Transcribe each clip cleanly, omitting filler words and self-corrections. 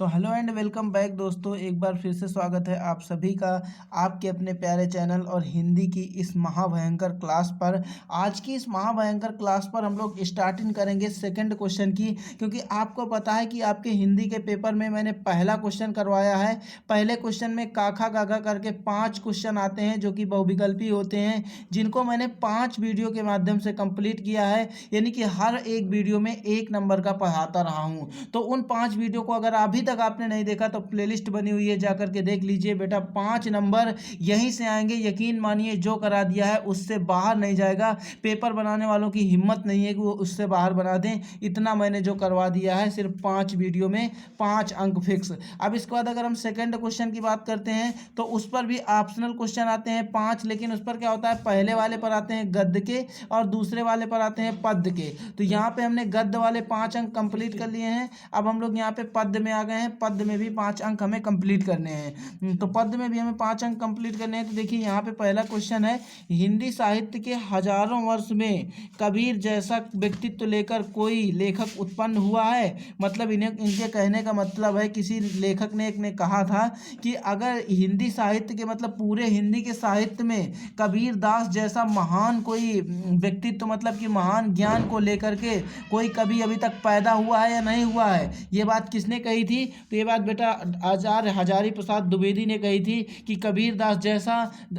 तो hello and welcome back दोस्तों, एक बार फिर से स्वागत है आप सभी का आपके अपने प्यारे चैनल और हिंदी की इस महाभयंकर क्लास पर। आज की इस महाभयंकर क्लास पर हम लोग स्टार्टिंग करेंगे सेकंड क्वेश्चन की, क्योंकि आपको पता है कि आपके हिंदी के पेपर में मैंने पहला क्वेश्चन करवाया है। पहले क्वेश्चन में काखा गागा करके 5 क्वेश्चन आते हैं जो कि बहुविकल्पी होते हैं, जिनको मैंने 5 वीडियो के माध्यम से कंप्लीट किया है, यानी कि हर एक वीडियो में 1 नंबर का पढ़ाता रहा हूँ। तो उन 5 वीडियो को अगर अभी तक आपने नहीं देखा तो प्लेलिस्ट बनी हुई है, जाकर के देख लीजिए बेटा। 5 नंबर यहीं से आएंगे, यकीन मानिए। जो करा दिया है उससे बाहर नहीं जाएगा। पेपर बनाने वालों की हिम्मत नहीं है कि वो उससे बाहर बना दें। इतना मैंने जो करवा दिया है, सिर्फ 5 वीडियो में 5 अंक फिक्स। अब इसके बाद अगर हम सेकंड क्वेश्चन की बात करते हैं तो उस पर भी ऑप्शनल क्वेश्चन आते हैं 5, लेकिन उस पर क्या होता है, पहले वाले पर आते हैं गद्य के और दूसरे वाले पर आते हैं पद्य के। तो यहाँ पे हमने गद्य वाले 5 अंक कंप्लीट कर लिए हैं। अब हम लोग यहाँ पे पद्य में आ गए हैं। पद्य में भी 5 अंक हमें कंप्लीट करने हैं। तो पद्य में भी हमें 5 अंक कंप्लीट करने हैं। तो देखिए यहाँ पे पहला क्वेश्चन है, हिंदी साहित्य के हजारों वर्ष में कबीर जैसा व्यक्तित्व लेकर कोई लेखक उत्पन्न हुआ है। मतलब इनके कहने का मतलब है, किसी लेखक ने एक ने कहा था कि अगर हिंदी साहित्य के मतलब पूरे हिंदी के साहित्य में कबीर दास जैसा महान कोई व्यक्तित्व, मतलब कि महान ज्ञान को लेकर के कोई कवि अभी तक पैदा हुआ है या नहीं हुआ है। ये बात किसने कही थी? तो ये बात बेटा आचार्य हजारी प्रसाद द्विवेदी ने कही थी कि कबीर दास जैसा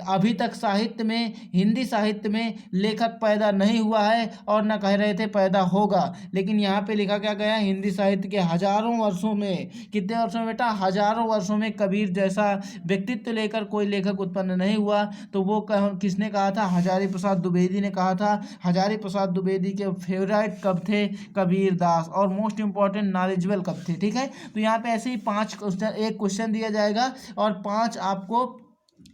अभी तक साहित्य में, हिंदी साहित्य में लेखक पैदा नहीं हुआ है, और न कह रहे थे पैदा होगा। लेकिन यहाँ पे लिखा क्या गया, हिंदी साहित्य के हजारों वर्षों में, कितने वर्षों में बेटा, हजारों वर्षों में कबीर जैसा व्यक्तित्व लेकर कोई लेखक उत्पन्न नहीं हुआ। तो वो किसने कहा था? हजारी प्रसाद द्विवेदी ने कहा था। हजारी प्रसाद द्विवेदी के फेवरेट कब थे? कबीर दास। और मोस्ट इंपॉर्टेंट नॉलेजेबल कब थे? ठीक है। तो यहाँ पे ऐसे ही 5 क्वेश्चन, एक क्वेश्चन दिया जाएगा और 5 आपको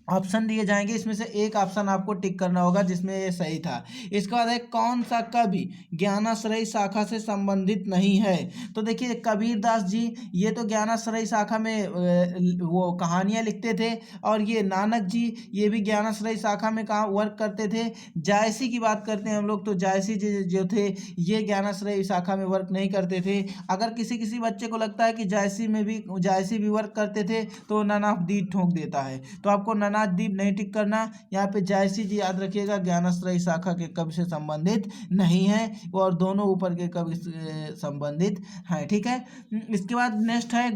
ऑप्शन दिए जाएंगे। इसमें से एक ऑप्शन आपको टिक करना होगा जिसमें ये सही था। इसके बाद है, कौन सा कवि ज्ञानाश्रयी शाखा से संबंधित नहीं है? तो देखिए कबीर दास जी ये तो ज्ञानाश्रयी शाखा में वो कहानियाँ लिखते थे, और ये नानक जी ये भी ज्ञानाश्रयी शाखा में कहाँ वर्क करते थे। जायसी की बात करते हैं हम लोग, तो जायसी जी जो थे ये ज्ञानाश्रयी शाखा में वर्क नहीं करते थे। अगर किसी किसी बच्चे को लगता है कि जायसी भी वर्क करते थे तो नानादीप ठोक देता है। तो आपको नानादीप नहीं टिक करना, यहाँ पे जायसी जी याद रखिएगा ज्ञानाश्रयी शाखा के कवि से संबंधित नहीं है, और दोनों ऊपर के कवि से संबंधित है। ठीक है। इसके बाद नेक्स्ट है,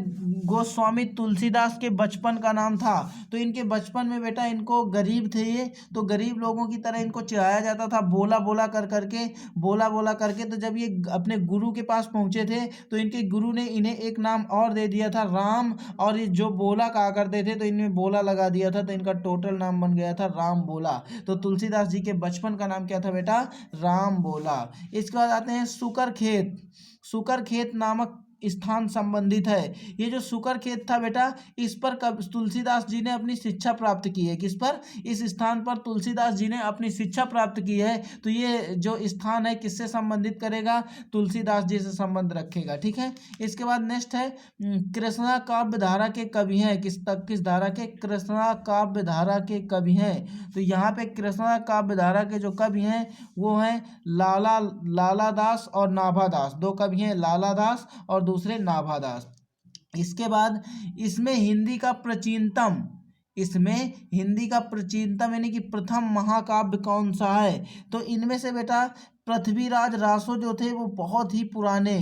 गोस्वामी तुलसीदास के बचपन का नाम था। तो इनके बचपन में बेटा, इनको गरीब थे ये, तो गरीब लोगों की तरह इनको चिढ़ाया जाता था, बोला बोला कर करके, बोला बोला करके। तो जब ये अपने गुरु के पास पहुंचे थे तो इनके गुरु ने इन्हें एक नाम और दे दिया था, राम। और ये जो बोला कहा करते थे तो इनमें बोला लगा दिया था, तो इनका टोटल नाम बन गया था राम बोला। तो तुलसीदास जी के बचपन का नाम क्या था बेटा? राम बोला। इसके बाद आते हैं सुकर खेत। सुकर खेत नामक स्थान संबंधित है। ये जो सुकर खेत था बेटा, इस पर कब तुलसीदास जी ने अपनी शिक्षा प्राप्त की है? किस पर? इस स्थान पर तुलसीदास जी ने अपनी शिक्षा प्राप्त की है। तो ये जो स्थान है किससे संबंधित करेगा? तुलसीदास जी से संबंध रखेगा। ठीक है। इसके बाद नेक्स्ट है, कृष्णा काव्य धारा के कवि हैं। किस धारा के? कृष्णा काव्य धारा के कवि हैं। तो यहाँ पे कृष्णा काव्य धारा के जो कवि हैं वो हैं लाला दास और नाभा दास। 2 कवि हैं, लाला दास और दूसरे नाभा दास। इसके बाद इसमें हिंदी का प्राचीनतम यानी कि प्रथम महाकाव्य कौन सा है? तो इनमें से बेटा पृथ्वीराज रासो जो थे वो बहुत ही पुराने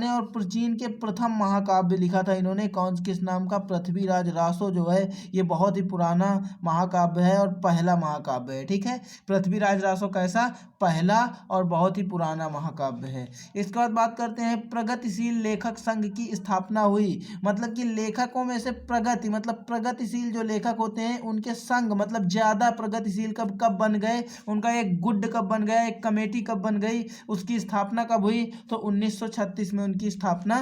और प्राचीन के प्रथम महाकाव्य लिखा था इन्होंने। किस नाम का? पृथ्वीराज रासो जो है ये बहुत ही पुराना महाकाव्य है और पहला महाकाव्य है। ठीक है। पृथ्वीराज रासो कैसा? पहला और बहुत ही पुराना महाकाव्य है। इसके बाद बात करते हैं, प्रगतिशील लेखक संघ की स्थापना हुई। मतलब कि लेखकों में से प्रगति, मतलब प्रगतिशील जो लेखक होते हैं उनके संघ, मतलब ज्यादा प्रगतिशील कब बन गए, उनका एक गुट कब बन गया, एक कमेटी कब बन गई, उसकी स्थापना कब हुई? तो 1936 में उनकी स्थापना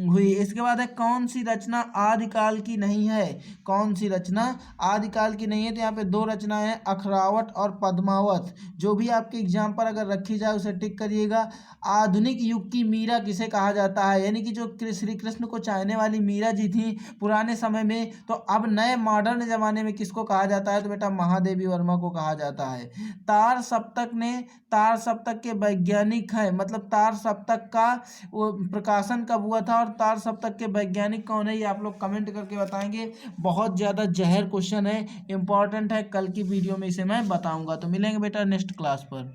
हुई। इसके बाद है, कौन सी रचना आदिकाल की नहीं है? कौन सी रचना आदिकाल की नहीं है? तो यहाँ पे 2 रचनाएं हैं, अखरावत और पद्मावत। जो भी आपके एग्जाम पर अगर रखी जाए उसे टिक करिएगा। आधुनिक युग की मीरा किसे कहा जाता है? यानी कि जो श्री कृष्ण को चाहने वाली मीरा जी थी पुराने समय में, तो अब नए मॉडर्न जमाने में किसको कहा जाता है? तो बेटा महादेवी वर्मा को कहा जाता है। तार सप्तक के वैज्ञानिक हैं, मतलब तार सप्तक का वो प्रकाशन कब हुआ था और तार सप्तक के वैज्ञानिक कौन है, ये आप लोग कमेंट करके बताएंगे। बहुत ज़्यादा जहर क्वेश्चन है, इंपॉर्टेंट है, कल की वीडियो में इसे मैं बताऊंगा। तो मिलेंगे बेटा नेक्स्ट क्लास पर।